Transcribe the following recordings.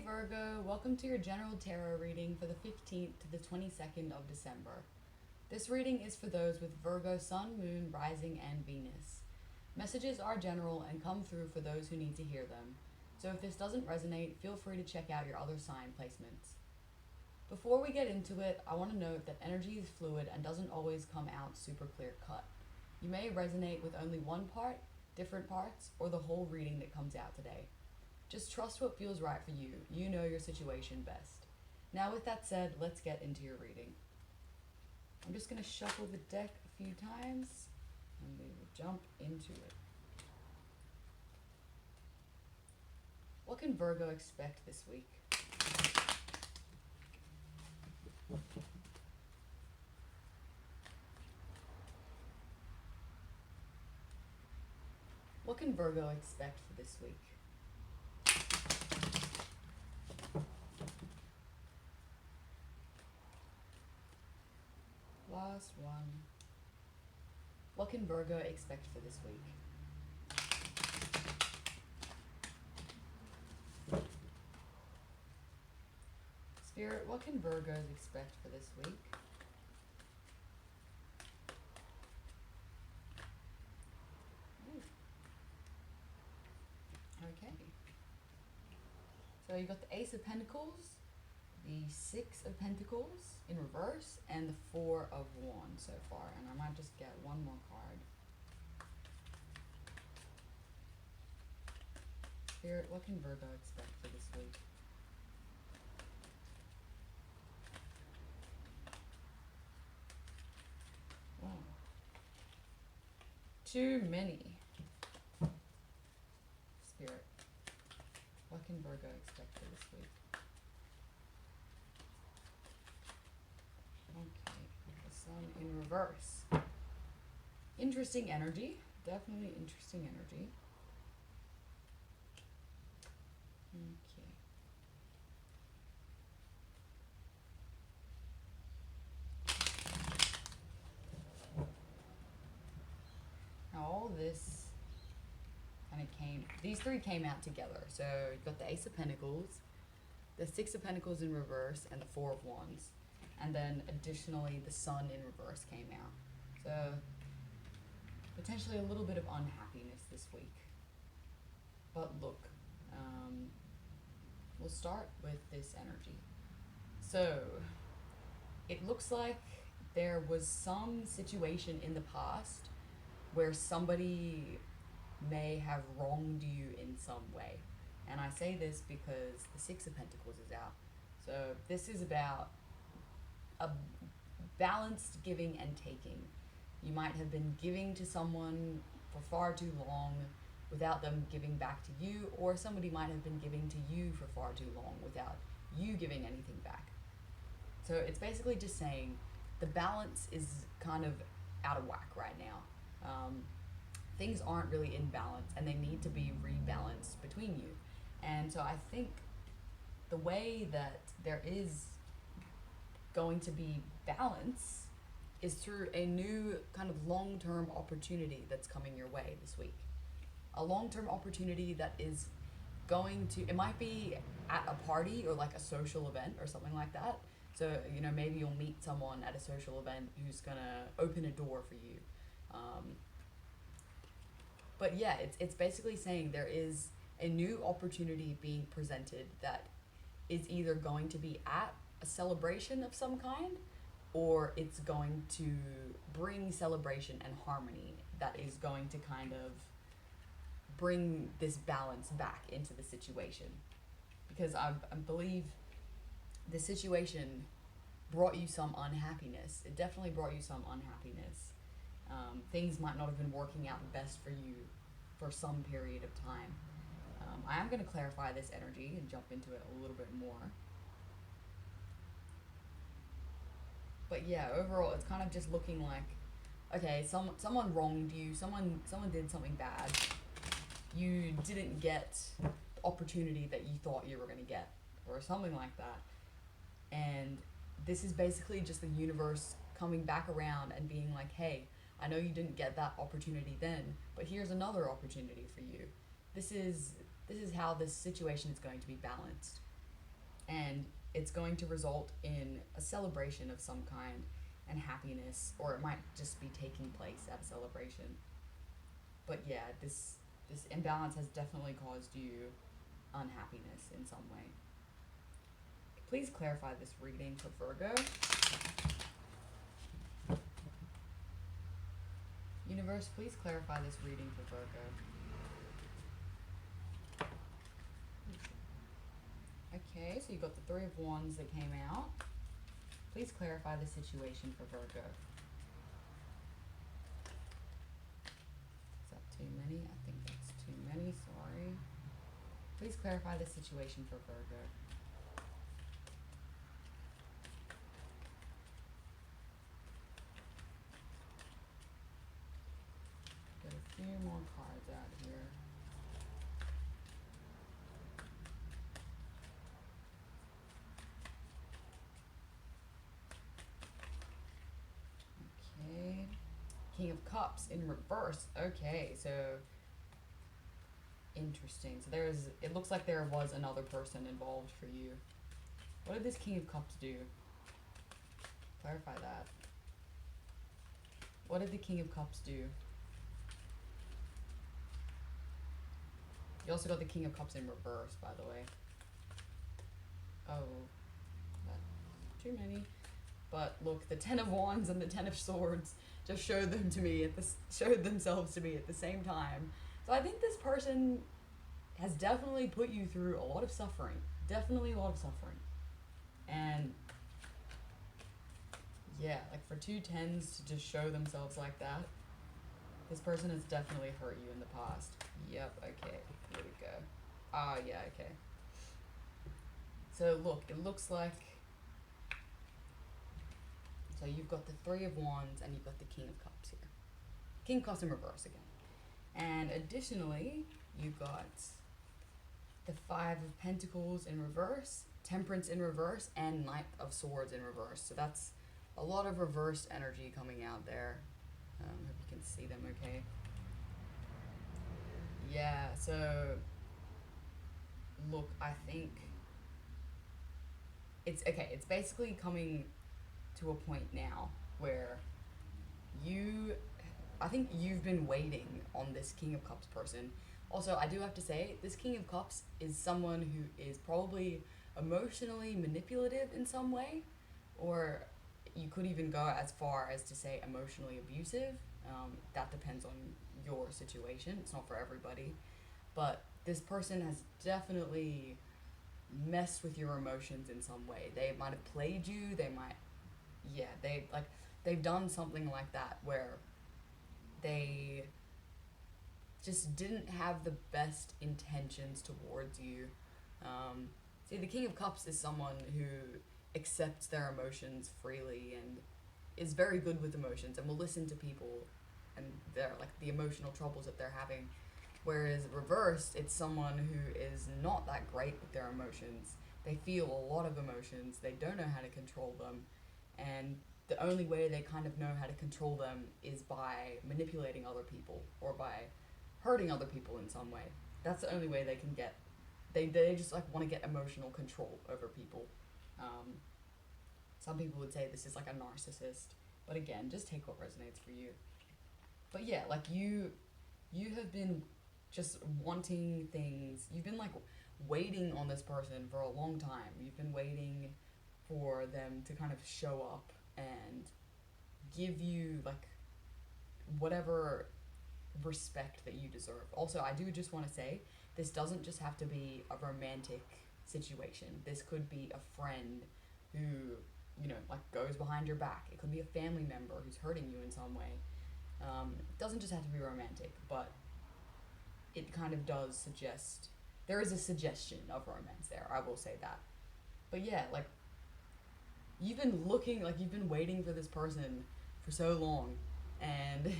Virgo, welcome to your general tarot reading for the 15th to the 22nd of December. This reading is for those with Virgo Sun, Moon, Rising, and Venus. Messages are general and come through for those who need to hear them, so if this doesn't resonate, feel free to check out your other sign placements. Before we get into it, I want to note that energy is fluid and doesn't always come out super clear cut. You may resonate with only one part, different parts, or the whole reading that comes out today. Just trust what feels right for you. You know your situation best. Now, with that said, let's get into your reading. I'm just going to shuffle the deck a few times and we will jump into it. What can Virgo expect this week? What can Virgo expect for this week? Last one. What can Virgo expect for this week? Spirit, what can Virgos expect for this week? Ooh. Okay. So you got the Ace of Pentacles, the Six of Pentacles in reverse, and the Four of Wands so far. And I might just get one more card. Spirit, what can Virgo expect for this week? Wow. Too many. Spirit, what can Virgo expect for this week? Okay, the Sun in reverse. Interesting energy. Definitely interesting energy. Okay. Now all this kind of these three came out together. So you've got the Ace of Pentacles, the Six of Pentacles in reverse, and the Four of Wands. And then additionally, the Sun in reverse came out. So potentially a little bit of unhappiness this week. But look, we'll start with this energy. So it looks like there was some situation in the past where somebody may have wronged you in some way. And I say this because the Six of Pentacles is out. So this is about a balanced giving and taking. You might have been giving to someone for far too long without them giving back to you, or somebody might have been giving to you for far too long without you giving anything back. So it's basically just saying the balance is kind of out of whack right now. Things aren't really in balance and they need to be rebalanced between you. And so I think the way that there is going to be balance is through a new kind of long-term opportunity that's coming your way this week. A long-term opportunity that is going to, it might be at a party or like a social event or something like that. So, you know, maybe you'll meet someone at a social event who's gonna open a door for you. But yeah, it's basically saying there is a new opportunity being presented that is either going to be at a celebration of some kind, or it's going to bring celebration and harmony that is going to kind of bring this balance back into the situation. Because I believe the situation brought you some unhappiness. It definitely brought you some unhappiness. Things might not have been working out best for you for some period of time. I am going to clarify this energy and jump into it a little bit more. But yeah, overall, it's kind of just looking like, okay, someone wronged you, someone did something bad. You didn't get the opportunity that you thought you were going to get, or something like that. And this is basically just the universe coming back around and being like, hey, I know you didn't get that opportunity then, but here's another opportunity for you. This is how this situation is going to be balanced. and it's going to result in a celebration of some kind and happiness, or it might just be taking place at a celebration. But yeah, this imbalance has definitely caused you unhappiness in some way. Please clarify this reading for Virgo. Universe, please clarify this reading for Virgo. Okay, so you got the Three of Wands that came out. Please clarify the situation for Virgo. Is that too many? I think that's too many, sorry. Please clarify the situation for Virgo. Get a few more cards out here. Okay. King of Cups in reverse. Okay, so interesting. So it looks like there was another person involved for you. What did this King of Cups do? Clarify that. What did the King of Cups do? You also got the King of Cups in reverse, by the way. Oh, that's too many. But look, the Ten of Wands and the Ten of Swords just showed themselves to me at the same time. So I think this person has definitely put you through a lot of suffering. Definitely a lot of suffering. And yeah, like for two tens to just show themselves like that, this person has definitely hurt you in the past. Yep, okay, here we go. Ah, yeah, okay. So look, it looks like, so you've got the Three of Wands and you've got the King of Cups here. King of Cups in reverse again. And additionally, you've got the Five of Pentacles in reverse, Temperance in reverse, and Knight of Swords in reverse. So that's a lot of reversed energy coming out there. Hope you can see them okay. Yeah, so look, I think it's okay. It's basically coming to a point now where I think you've been waiting on this King of Cups person. Also, I do have to say, this King of Cups is someone who is probably emotionally manipulative in some way, or you could even go as far as to say emotionally abusive. That depends on your situation. It's not for everybody. But this person has definitely messed with your emotions in some way. They might have played you. They've done something like that where they just didn't have the best intentions towards you. See, the King of Cups is someone who accepts their emotions freely and is very good with emotions and will listen to people and their like the emotional troubles that they're having. Whereas reversed, it's someone who is not that great with their emotions. They feel a lot of emotions. They don't know how to control them, and the only way they kind of know how to control them is by manipulating other people or by hurting other people in some way. That's the only way they can get. They just like want to get emotional control over people. Some people would say this is like a narcissist, but again, just take what resonates for you. But yeah, like you have been just wanting things. You've been like waiting on this person for a long time. You've been waiting for them to kind of show up and give you like whatever respect that you deserve. Also, I do just want to say this doesn't just have to be a romantic situation. This could be a friend who, like goes behind your back. It could be a family member who's hurting you in some way. It doesn't just have to be romantic, but it kind of does suggest, there is a suggestion of romance there, I will say that. But yeah, like, you've been waiting for this person for so long, and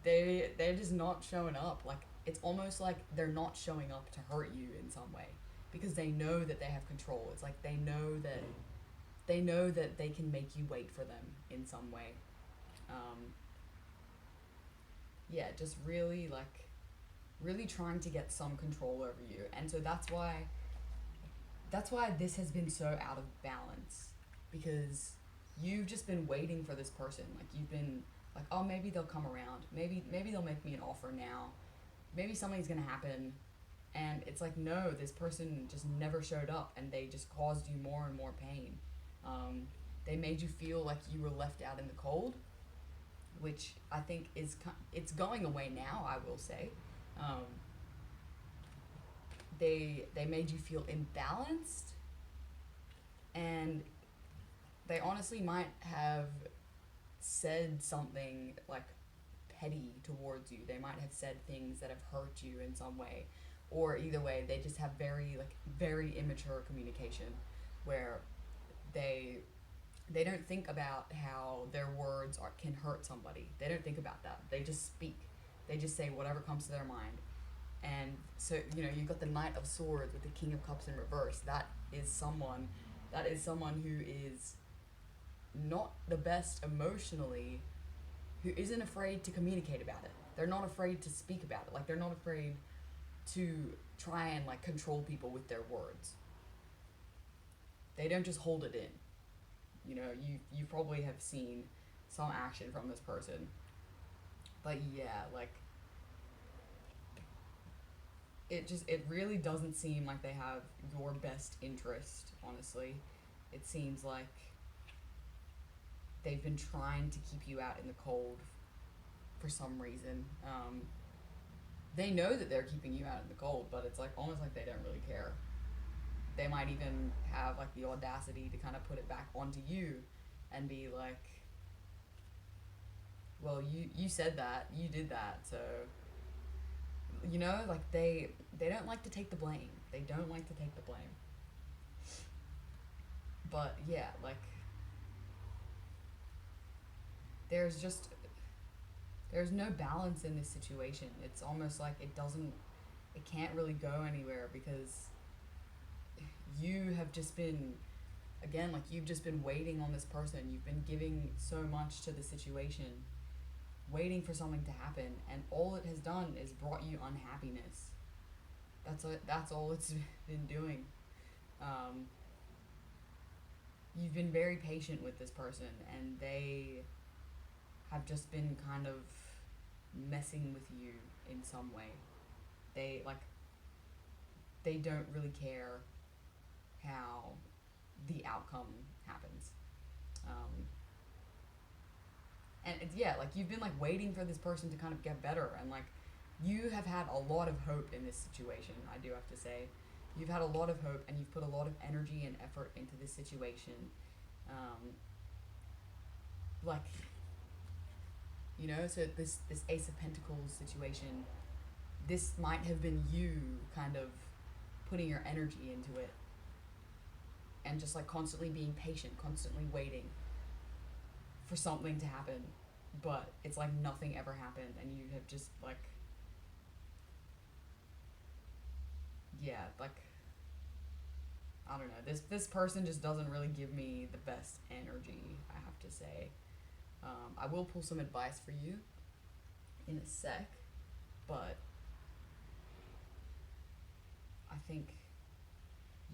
they're just not showing up. Like, it's almost like they're not showing up to hurt you in some way, because they know that they have control. It's like they know that they can make you wait for them in some way. Yeah, just really trying to get some control over you. And so that's why That's why this has been so out of balance, because you've just been waiting for this person. Like you've been like, oh, maybe they'll come around. Maybe they'll make me an offer now. Maybe something's gonna happen. And it's like, no, this person just never showed up, and they just caused you more and more pain. Um, they made you feel like you were left out in the cold, which I think it's going away now. I will say, um, they made you feel imbalanced, and they honestly might have said something like petty towards you. They might have said things that have hurt you in some way, or either way, they just have very immature communication, where they they don't think about how their words can hurt somebody. They don't think about that. They just speak. They just say whatever comes to their mind. And so, you've got the Knight of Swords with the King of Cups in reverse. That is someone who is not the best emotionally, who isn't afraid to communicate about it. They're not afraid to speak about it. Like, they're not afraid to try and like control people with their words. They don't just hold it in. You probably have seen some action from this person. But yeah, like, it really doesn't seem like they have your best interest, honestly. It seems like they've been trying to keep you out in the cold for some reason. They know that they're keeping you out in the cold, but it's like almost like they don't really care. They might even have like the audacity to kind of put it back onto you and be like, well, you said that, you did that, so like they don't like to take the blame. They don't like to take the blame. But yeah, like, there's just there's no balance in this situation. It's almost like it can't really go anywhere, because you have just been, again, like, you've just been waiting on this person. You've been giving so much to the situation, waiting for something to happen, and all it has done is brought you unhappiness. That's all it's been doing. Um, you've been very patient with this person, and they have just been kind of messing with you in some way. They like they don't really care how the outcome happens. Um, and it's, yeah, like, you've been like waiting for this person to kind of get better, and like, you have had a lot of hope in this situation. I do have to say, you've had a lot of hope, and you've put a lot of energy and effort into this situation. Um, like, so this Ace of Pentacles situation, this might have been you kind of putting your energy into it, and just like constantly being patient, constantly waiting for something to happen, but it's like nothing ever happened, and you have just like, yeah, like, I don't know, this person just doesn't really give me the best energy, I have to say. I will pull some advice for you in a sec, but I think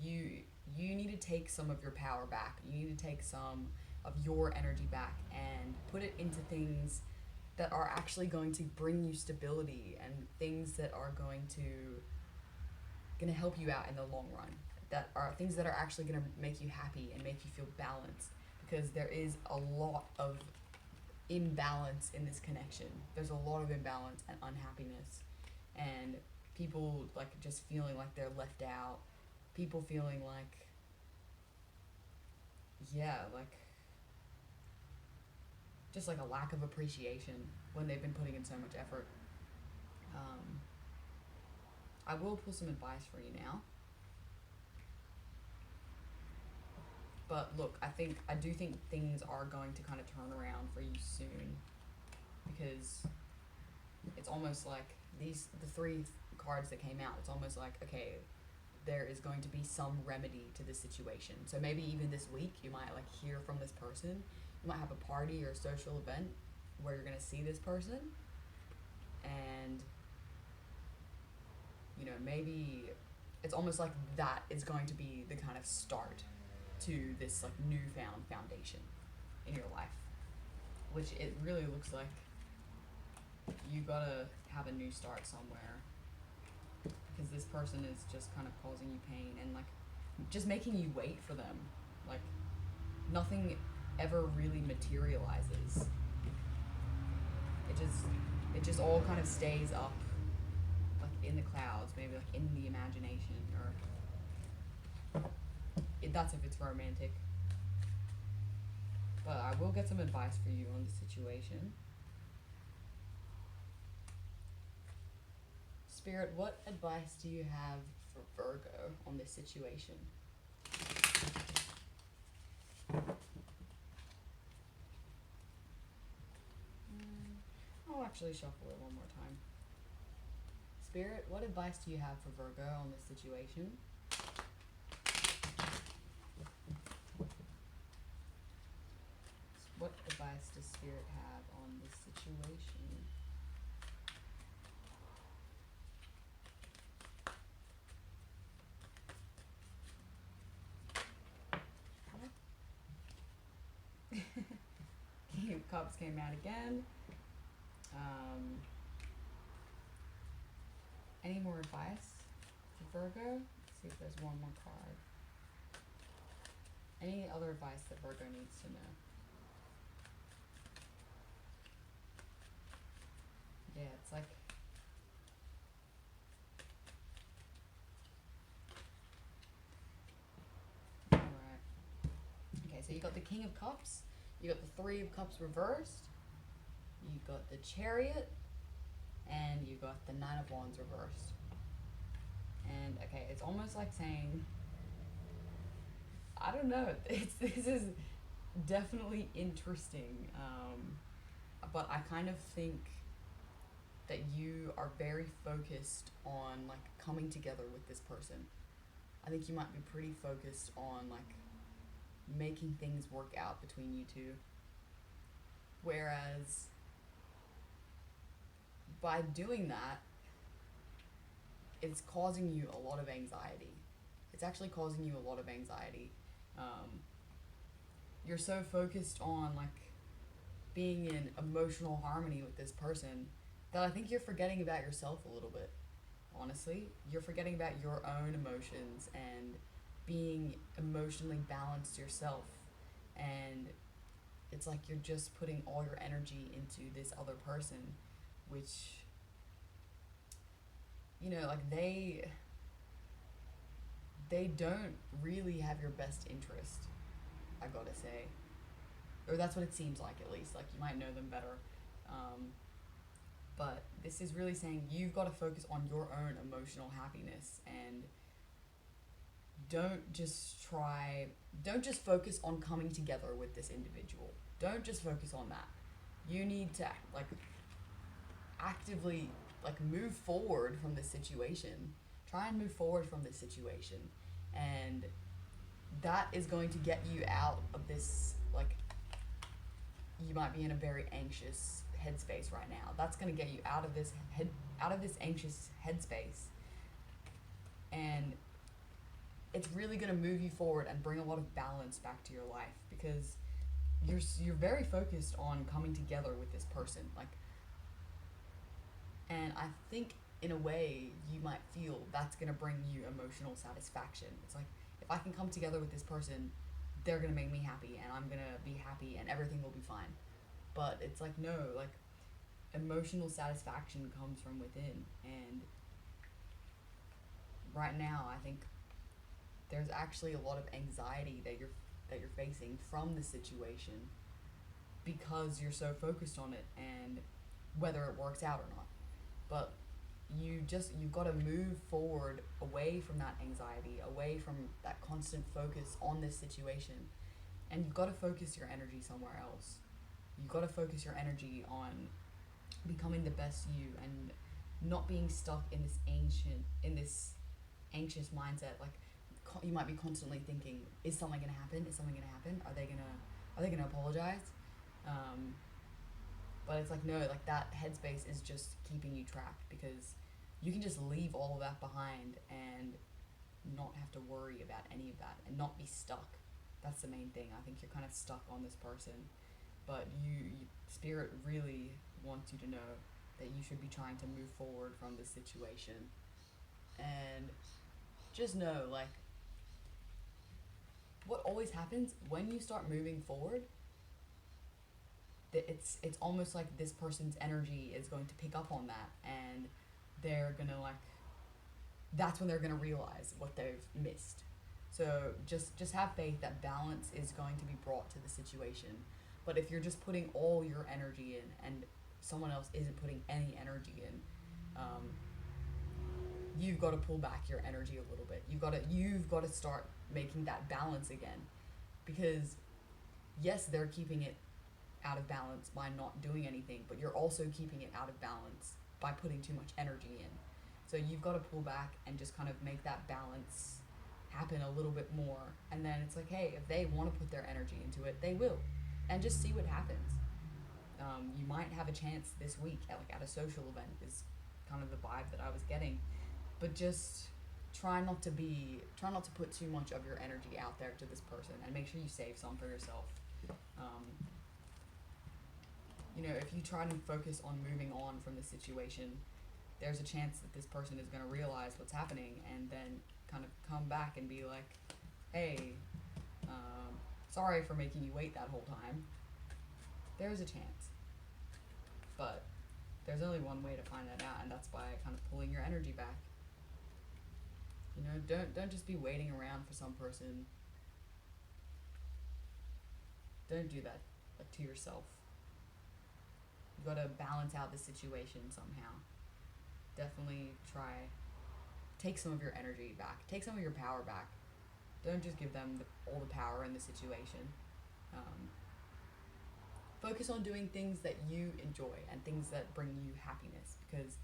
you need to take some of your power back. You need to take some of your energy back and put it into things that are actually going to bring you stability, and things that are going to help you out in the long run. That are things that are actually going to make you happy and make you feel balanced, because there is a lot of imbalance in this connection. There's a lot of imbalance and unhappiness, and people like just feeling like they're left out. People feeling like, yeah, like, just like a lack of appreciation when they've been putting in so much effort. I will pull some advice for you now. But look, I do think things are going to kind of turn around for you soon, because it's almost like the three cards that came out, it's almost like, okay, there is going to be some remedy to this situation. So maybe even this week you might like hear from this person. You might have a party or a social event where you're going to see this person, and maybe it's almost like that is going to be the kind of start to this like newfound foundation in your life, which it really looks like you gotta have a new start somewhere, because this person is just kind of causing you pain and like just making you wait for them. Like nothing ever really materializes. It just all kind of stays up like in the clouds, maybe like in the imagination, or that's if it's romantic. But I will get some advice for you on the situation. Spirit, what advice do you have for Virgo on this situation? I'll actually shuffle it one more time. Spirit, what advice do you have for Virgo on this situation? What advice does Spirit have on this situation? King of Cups came out again. Any more advice for Virgo? Let's see if there's one more card. Any other advice that Virgo needs to know? Yeah, it's like alright. Okay, so you got the King of Cups, you got the Three of Cups reversed, you got the Chariot, and you got the Nine of Wands reversed. And okay, it's almost like saying, I don't know, this is definitely interesting, but I kind of think that you are very focused on like coming together with this person. I think you might be pretty focused on like making things work out between you two. Whereas by doing that, it's causing you a lot of anxiety. It's actually causing you a lot of anxiety. You're so focused on like being in emotional harmony with this person that I think you're forgetting about yourself a little bit. Honestly, you're forgetting about your own emotions and being emotionally balanced yourself. And it's like you're just putting all your energy into this other person, which, you know, like they don't really have your best interest, I gotta say. Or that's what it seems like, at least. Like, you might know them better. But this is really saying you've got to focus on your own emotional happiness, and don't just focus on coming together with this individual. Don't just focus on that. You need to, like, actively, like, move forward from this situation. Try and move forward from this situation. And that is going to get you out of this, like, you might be in a very anxious headspace right now. That's going to get you out of this anxious headspace, and it's really going to move you forward and bring a lot of balance back to your life, because you're very focused on coming together with this person, like, and I think in a way you might feel that's going to bring you emotional satisfaction. It's like, if I can come together with this person, they're going to make me happy, and I'm going to be happy, and everything will be fine. But it's like, no, like, emotional satisfaction comes from within. And right now, I think there's actually a lot of anxiety that you're facing from the situation, because you're so focused on it and whether it works out or not. But you've got to move forward away from that anxiety, away from that constant focus on this situation, and you've got to focus your energy somewhere else. You've got to focus your energy on becoming the best you, and not being stuck in this anxious mindset. Like, you might be constantly thinking, is something gonna happen? Is something gonna happen? Are they gonna apologize? But it's like, no, like, that headspace is just keeping you trapped, because you can just leave all of that behind and not have to worry about any of that and not be stuck. That's the main thing. I think you're kind of stuck on this person, but spirit really wants you to know that you should be trying to move forward from this situation. And just know, like, what always happens when you start moving forward, that it's almost like this person's energy is going to pick up on that, and they're gonna like, that's when they're gonna realize what they've missed. So just have faith that balance is going to be brought to the situation. But if you're just putting all your energy in and someone else isn't putting any energy in, you've got to pull back your energy a little bit. You've got to start making that balance again, because yes, they're keeping it out of balance by not doing anything, but you're also keeping it out of balance by putting too much energy in. So you've got to pull back and just kind of make that balance happen a little bit more. And then it's like, hey, if they want to put their energy into it, they will. And just see what happens. You might have a chance this week at a social event, is kind of the vibe that I was getting. But just try not to put too much of your energy out there to this person, and make sure you save some for yourself. Um, if you try to focus on moving on from the situation, there's a chance that this person is going to realize what's happening and then kind of come back and be like, hey, sorry for making you wait that whole time. There's a chance. But there's only one way to find that out, and that's by kind of pulling your energy back. Don't just be waiting around for some person. Don't do that to yourself. You gotta balance out the situation somehow. Definitely try. Take some of your energy back. Take some of your power back. Don't just give them all the power in the situation. Focus on doing things that you enjoy and things that bring you happiness, because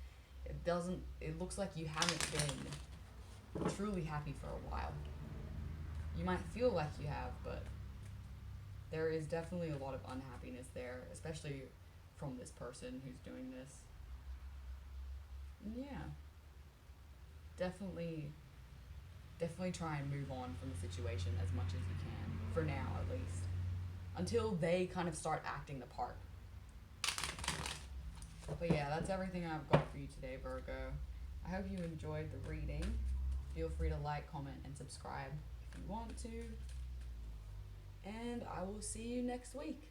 it looks like you haven't been truly happy for a while. You might feel like you have, but there is definitely a lot of unhappiness there, especially from this person who's doing this. And yeah, definitely try and move on from the situation as much as you can, for now at least, until they kind of start acting the part. But yeah, that's everything I've got for you today, Virgo. I hope you enjoyed the reading. Feel free to like, comment, and subscribe if you want to. And I will see you next week.